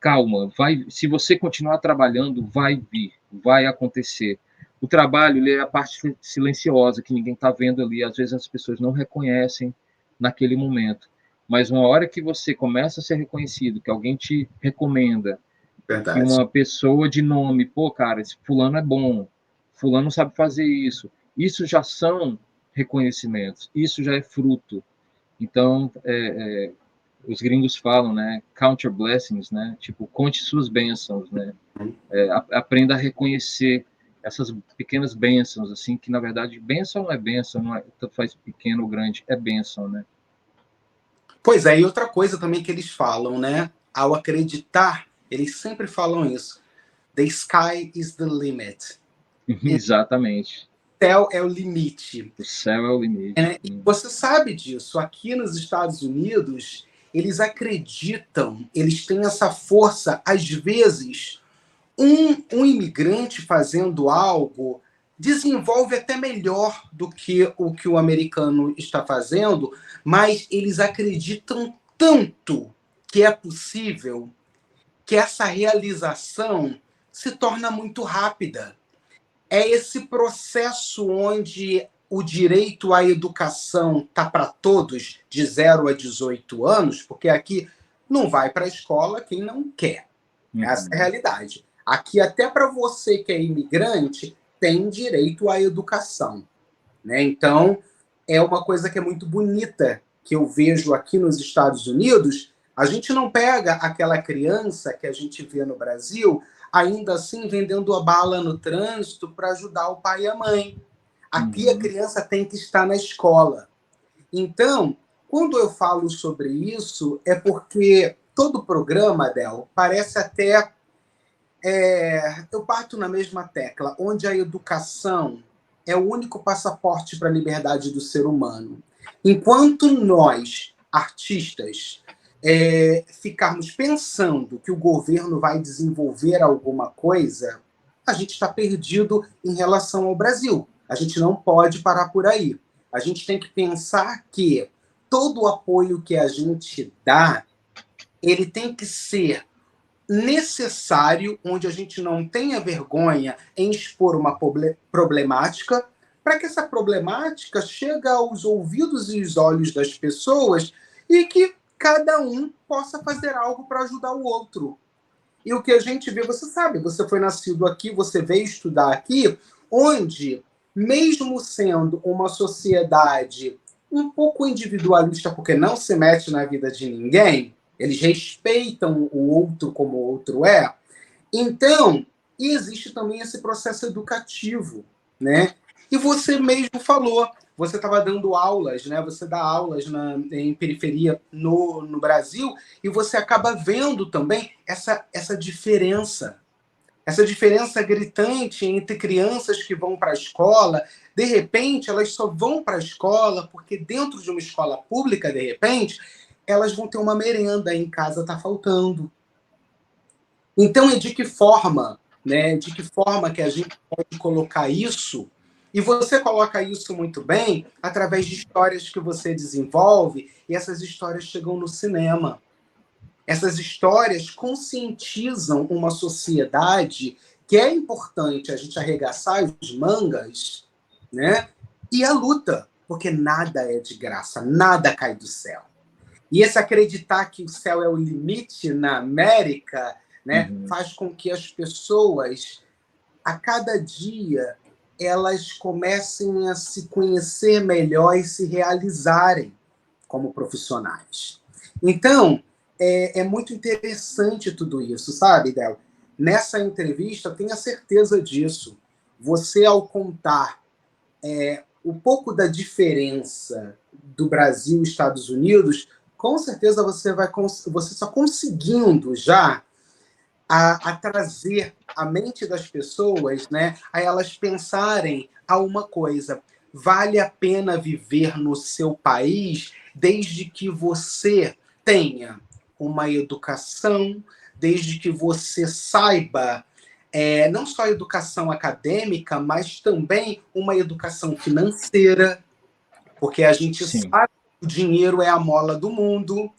Calma, se você continuar trabalhando, vai vir, vai acontecer. O trabalho, ele é a parte silenciosa, que ninguém está vendo ali, às vezes as pessoas não reconhecem naquele momento. Mas uma hora que você começa a ser reconhecido, que alguém te recomenda, Verdade. que uma pessoa de nome, pô, cara, esse fulano é bom, fulano sabe fazer isso. Isso já são reconhecimentos. Isso já é fruto. Então, os gringos falam, né? Count your blessings, né? Tipo, conte suas bênçãos, né? Aprenda a reconhecer essas pequenas bênçãos, assim, que na verdade bênção não é bênção, não é, tanto faz pequeno ou grande, é bênção, né? Pois é, e outra coisa também que eles falam, né? Ao acreditar, eles sempre falam isso. The sky is the limit. Exatamente. O céu é o limite. O céu é o limite. Você sabe disso. Aqui nos Estados Unidos, eles acreditam, eles têm essa força. Às vezes, um imigrante fazendo algo desenvolve até melhor do que o americano está fazendo, mas eles acreditam tanto que é possível que essa realização se torna muito rápida. É esse processo onde o direito à educação está para todos, de 0 a 18 anos, porque aqui não vai para a escola quem não quer. Essa é a realidade. Aqui, até para você que é imigrante, tem direito à educação, né? Então, é uma coisa que é muito bonita que eu vejo aqui nos Estados Unidos. A gente não pega aquela criança que a gente vê no Brasil, ainda assim vendendo a bala no trânsito para ajudar o pai e a mãe. Aqui a criança tem que estar na escola. Então, quando eu falo sobre isso, é porque todo o programa, Del, parece até... eu bato na mesma tecla, onde a educação é o único passaporte para a liberdade do ser humano. Enquanto nós, artistas, ficarmos pensando que o governo vai desenvolver alguma coisa, a gente está perdido em relação ao Brasil. A gente não pode parar por aí. A gente tem que pensar que todo o apoio que a gente dá, ele tem que ser necessário, onde a gente não tenha vergonha em expor uma problemática, para que essa problemática chegue aos ouvidos e os olhos das pessoas e que cada um possa fazer algo para ajudar o outro. E o que a gente vê, você sabe, você foi nascido aqui, você veio estudar aqui, onde, mesmo sendo uma sociedade um pouco individualista, porque não se mete na vida de ninguém, eles respeitam o outro como o outro é. Então, existe também esse processo educativo, né? E você mesmo falou, você estava dando aulas, né? Você dá aulas em periferia no Brasil, e você acaba vendo também essa diferença gritante entre crianças que vão para a escola. De repente, elas só vão para a escola porque dentro de uma escola pública, de repente, elas vão ter uma merenda, em casa está faltando. Então, de que forma, né? De que forma que a gente pode colocar isso? E você coloca isso muito bem através de histórias que você desenvolve, e essas histórias chegam no cinema. Essas histórias conscientizam uma sociedade que é importante a gente arregaçar os mangas, né? E a luta, porque nada é de graça, nada cai do céu. E esse acreditar que o céu é o limite na América, né, faz com que as pessoas, a cada dia, elas comecem a se conhecer melhor e se realizarem como profissionais. Então, é muito interessante tudo isso, sabe, Del? Nessa entrevista, tenha certeza disso. Você, ao contar um pouco da diferença do Brasil e Estados Unidos, com certeza você está conseguindo já a trazer a mente das pessoas, né, a elas pensarem a uma coisa: vale a pena viver no seu país desde que você tenha uma educação, desde que você saiba não só a educação acadêmica, mas também uma educação financeira, porque a gente sabe que o dinheiro é a mola do mundo.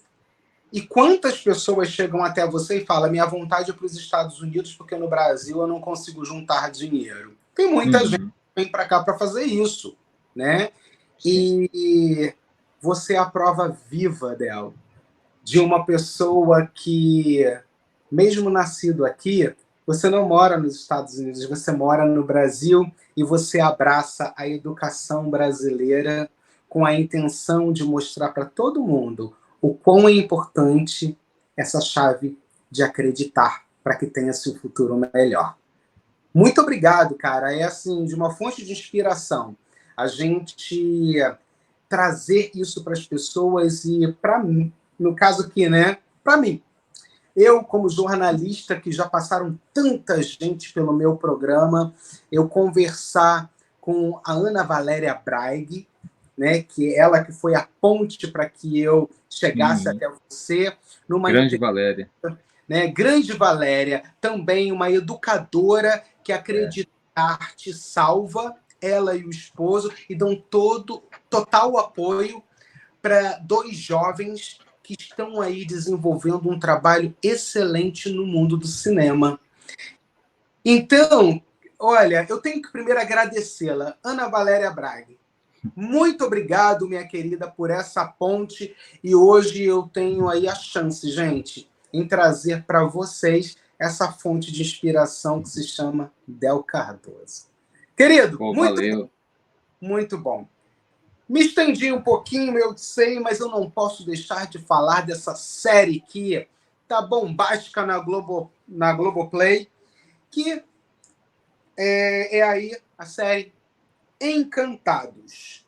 E quantas pessoas chegam até você e falam: minha vontade é para os Estados Unidos porque no Brasil eu não consigo juntar dinheiro. Tem muita gente que vem para cá para fazer isso, né? E você é a prova viva de uma pessoa que, mesmo nascido aqui, você não mora nos Estados Unidos, você mora no Brasil e você abraça a educação brasileira com a intenção de mostrar para todo mundo o quão é importante essa chave de acreditar para que tenha-se um futuro melhor. Muito obrigado, cara. É assim, de uma fonte de inspiração. A gente trazer isso para as pessoas e para mim, no caso aqui, né? Para mim. Eu, como jornalista, que já passaram tanta gente pelo meu programa, eu conversar com a Ana Valéria Braig, né, que ela que foi a ponte para que eu chegasse até você. Numa Grande Valéria. Né, Grande Valéria, também uma educadora que acredita que a arte salva, ela e o esposo, e dão total apoio para 2 jovens que estão aí desenvolvendo um trabalho excelente no mundo do cinema. Então, olha, eu tenho que primeiro agradecê-la, Ana Valéria Braga. Muito obrigado, minha querida, por essa ponte. E hoje eu tenho aí a chance, gente, em trazer para vocês essa fonte de inspiração que se chama Del Cardoso. Querido, valeu. Muito bom. Me estendi um pouquinho, eu sei, mas eu não posso deixar de falar dessa série que tá bombástica na Globoplay, que é aí a série Encantados.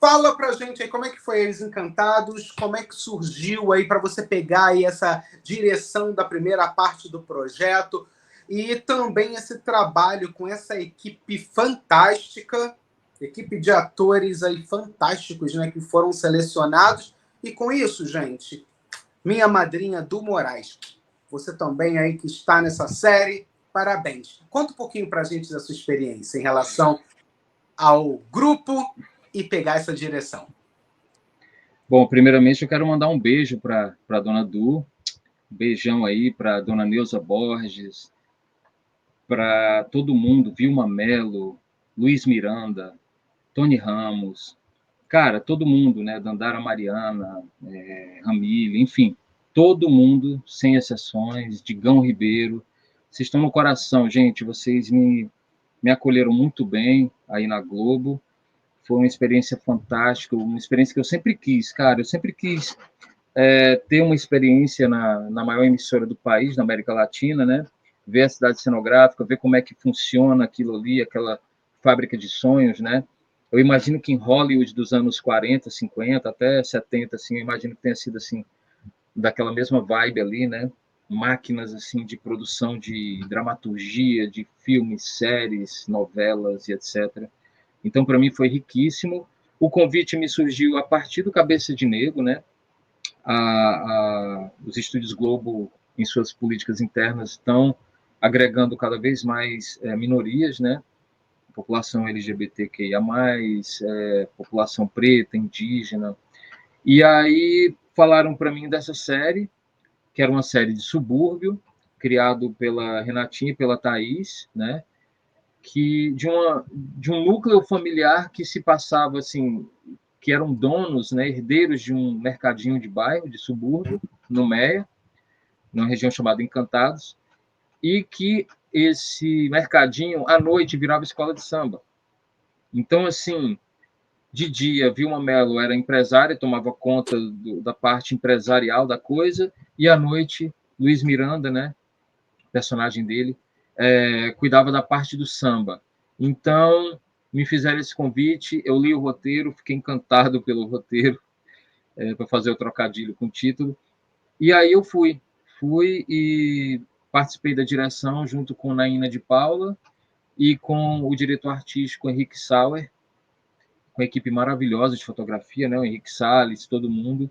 Fala pra gente aí como é que foi os Encantados, como é que surgiu aí para você pegar aí essa direção da primeira parte do projeto e também esse trabalho com essa equipe fantástica, equipe de atores aí fantásticos, né, que foram selecionados. E com isso, gente, minha madrinha Du Moraes, você também aí que está nessa série, parabéns. Conta um pouquinho pra gente da sua experiência em relação ao grupo e pegar essa direção. Bom, primeiramente eu quero mandar um beijo para a dona Du, um beijão aí para a dona Neuza Borges, para todo mundo, Vilma Mello, Luiz Miranda, Tony Ramos, cara, todo mundo, né, Dandara Mariana, Ramile, enfim, todo mundo, sem exceções, Digão Ribeiro, vocês estão no coração, gente, vocês me acolheram muito bem aí na Globo, foi uma experiência fantástica, uma experiência que eu sempre quis, cara, eu sempre quis ter uma experiência na maior emissora do país, na América Latina, né, ver a cidade cenográfica, ver como é que funciona aquilo ali, aquela fábrica de sonhos, né, eu imagino que em Hollywood dos anos 40, 50, até 70, assim, eu imagino que tenha sido, assim, daquela mesma vibe ali, né, máquinas, assim, de produção de dramaturgia, de filmes, séries, novelas e etc. Então, para mim, foi riquíssimo. O convite me surgiu a partir do Cabeça de Negro, né, os estúdios Globo, em suas políticas internas, estão agregando cada vez mais minorias, né? População LGBTQIA+, população preta, indígena. E aí falaram para mim dessa série, que era uma série de subúrbio, criado pela Renatinha e pela Thaís, né? Que de um núcleo familiar que se passava assim, que eram donos, né, herdeiros de um mercadinho de bairro, de subúrbio, no Meia, numa região chamada Encantados, e que esse mercadinho, à noite, virava escola de samba. Então, assim, de dia, Vilma Mello era empresária, tomava conta da parte empresarial da coisa, e à noite, Luiz Miranda, né, personagem dele, cuidava da parte do samba. Então, me fizeram esse convite, eu li o roteiro, fiquei encantado pelo roteiro, para fazer o trocadilho com o título, e aí eu fui e participei da direção junto com Naina de Paula e com o diretor artístico Henrique Sauer, com a equipe maravilhosa de fotografia, né, o Henrique Salles, todo mundo,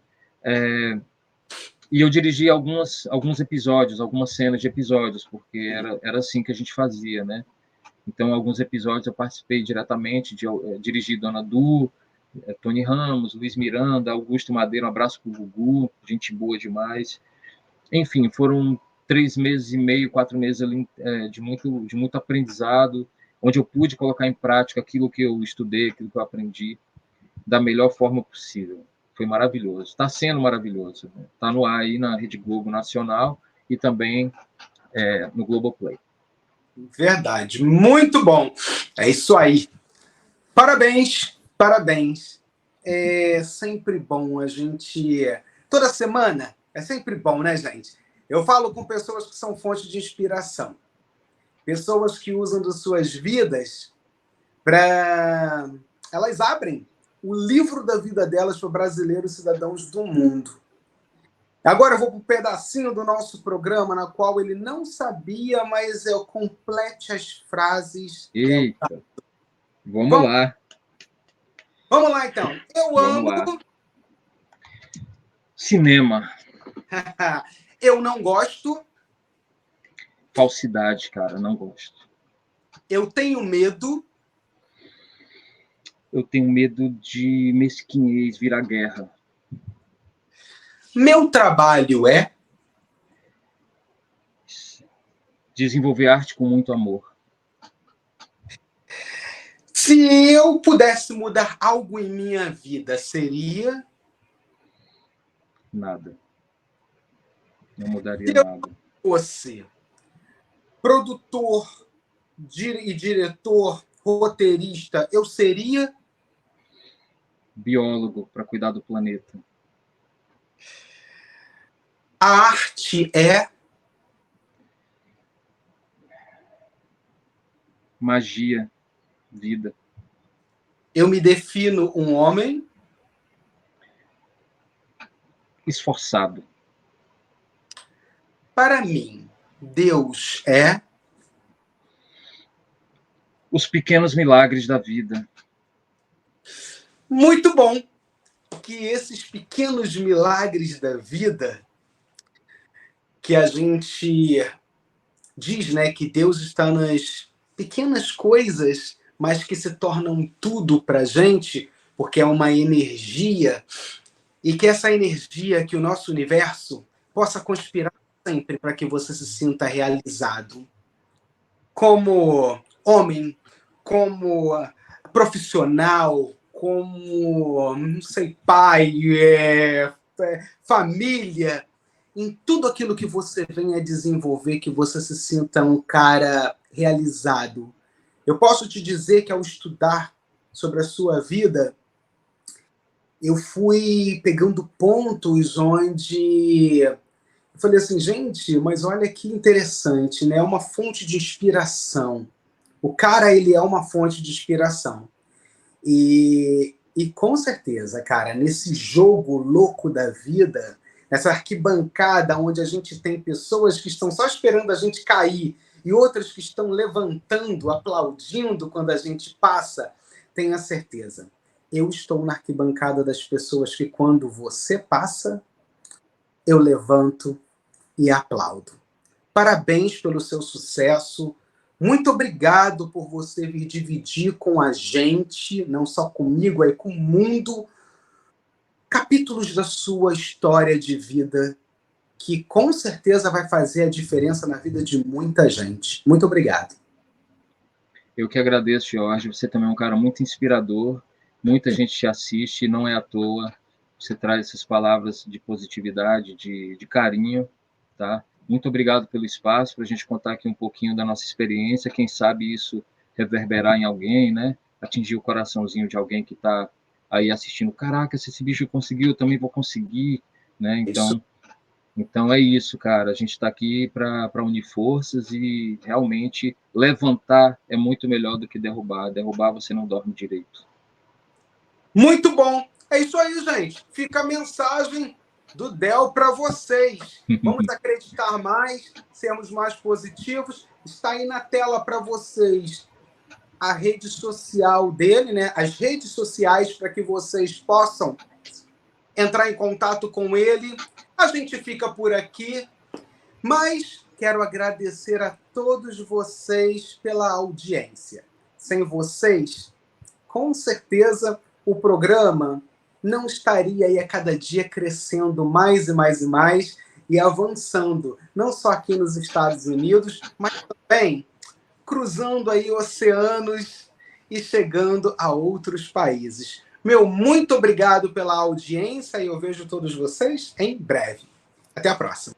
e eu dirigi alguns episódios, algumas cenas de episódios, porque era assim que a gente fazia, né? Então, alguns episódios eu participei diretamente, dirigi Dona Du, Tony Ramos, Luiz Miranda, Augusto Madeira, um abraço pro Gugu, gente boa demais. Enfim, foram 3 meses e meio, 4 meses ali, de muito aprendizado, onde eu pude colocar em prática aquilo que eu estudei, aquilo que eu aprendi, da melhor forma possível. Foi maravilhoso, está sendo maravilhoso. Está no ar aí na Rede Globo Nacional e também no Globoplay. Verdade. Muito bom. É isso aí. Parabéns, parabéns. É sempre bom a gente... Toda semana é sempre bom, né, gente? Eu falo com pessoas que são fonte de inspiração. Pessoas que usam das suas vidas para... Elas abrem o livro da vida delas para brasileiros e cidadãos do mundo. Agora eu vou para um pedacinho do nosso programa na qual ele não sabia, mas eu complete as frases. Eita, vamos lá. Vamos lá, então. Eu Vamos amo. lá. Cinema. Eu não gosto. Falsidade, cara, não gosto. Eu tenho medo. Eu tenho medo de mesquinhez, virar guerra. Meu trabalho é... Desenvolver arte com muito amor. Se eu pudesse mudar algo em minha vida, seria... Nada. Não mudaria Se eu nada. fosse produtor e diretor, roteirista, eu seria... Biólogo, para cuidar do planeta. A arte é... Magia, vida. Eu me defino um homem... Esforçado. Para mim, Deus é... Os pequenos milagres da vida. Muito bom que esses pequenos milagres da vida, que a gente diz, né, que Deus está nas pequenas coisas, mas que se tornam tudo para a gente, porque é uma energia, e que essa energia, que o nosso universo possa conspirar sempre para que você se sinta realizado. Como homem, como profissional, como, não sei, pai, família, em tudo aquilo que você venha desenvolver, que você se sinta um cara realizado. Eu posso te dizer que ao estudar sobre a sua vida, eu fui pegando pontos onde eu falei assim, gente, mas olha que interessante, né? É uma fonte de inspiração. O cara, ele é uma fonte de inspiração. E com certeza, cara, nesse jogo louco da vida, nessa arquibancada onde a gente tem pessoas que estão só esperando a gente cair e outras que estão levantando, aplaudindo quando a gente passa, tenha certeza. Eu estou na arquibancada das pessoas que quando você passa, eu levanto e aplaudo. Parabéns pelo seu sucesso. Muito obrigado por você vir dividir com a gente, não só comigo, aí com o mundo, capítulos da sua história de vida, que com certeza vai fazer a diferença na vida de muita gente. Muito obrigado. Eu que agradeço, Jorge. Você também é um cara muito inspirador. Muita gente te assiste, não é à toa. Você traz essas palavras de positividade, de carinho, tá? Muito obrigado pelo espaço, para a gente contar aqui um pouquinho da nossa experiência. Quem sabe isso reverberar em alguém, né? Atingir o coraçãozinho de alguém que está aí assistindo. Caraca, se esse bicho conseguiu, eu também vou conseguir, né? Então é isso, cara. A gente está aqui para unir forças e realmente levantar é muito melhor do que derrubar. Derrubar você não dorme direito. Muito bom. É isso aí, gente. Fica a mensagem do Del para vocês. Vamos acreditar mais, sermos mais positivos. Está aí na tela para vocês a rede social dele, né? As redes sociais para que vocês possam entrar em contato com ele. A gente fica por aqui, mas quero agradecer a todos vocês pela audiência. Sem vocês, com certeza, o programa não estaria aí a cada dia crescendo mais e mais e mais e avançando, não só aqui nos Estados Unidos, mas também cruzando aí oceanos e chegando a outros países. Meu muito obrigado pela audiência e eu vejo todos vocês em breve. Até a próxima.